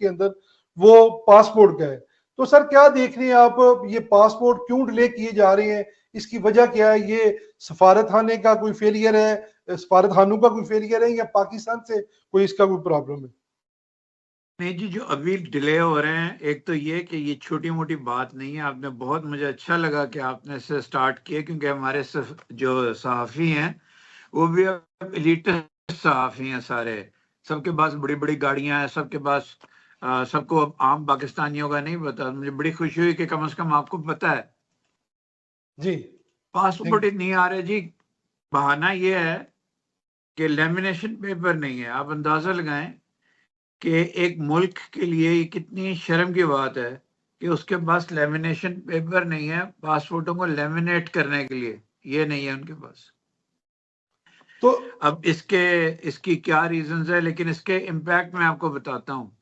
के अंदर वो पासपोर्ट का है। तो सर क्या देख रहे हैं आप, ये पासपोर्ट क्यों डिले किए जा रहे हैं, इसकी वजह क्या है? ये सफारत खाने का कोई फेलियर है, सफारत खानों का कोई फेलियर है, या पाकिस्तान से कोई इसका कोई प्रॉब्लम है? नहीं जी, जो अभी डिले हो रहे हैं, एक तो ये कि ये छोटी मोटी बात नहीं है। आपने बहुत, मुझे अच्छा लगा कि आपने इससे स्टार्ट किया, क्योंकि हमारे जो सहाफ़ी हैं वो भी अब एलिटिस्ट सहाफ़ी हैं सारे। सबके पास बड़ी बड़ी गाड़ियां हैं, सबके पास सबको अब आम पाकिस्तानियों का नहीं पता। मुझे बड़ी खुशी हुई कि कम से कम आपको पता है। जी। पासपोर्ट नहीं आ रहे जी, बहाना ये है कि लेमिनेशन पेपर नहीं है। आप अंदाजा लगाएं कि एक मुल्क के लिए ये कितनी शर्म की बात है कि उसके पास लेमिनेशन पेपर नहीं है पासपोर्टों को लेमिनेट करने के लिए, ये नहीं है उनके पास। तो अब इसकी क्या रीजंस है, लेकिन इसके इम्पैक्ट मैं आपको बताता हूँ।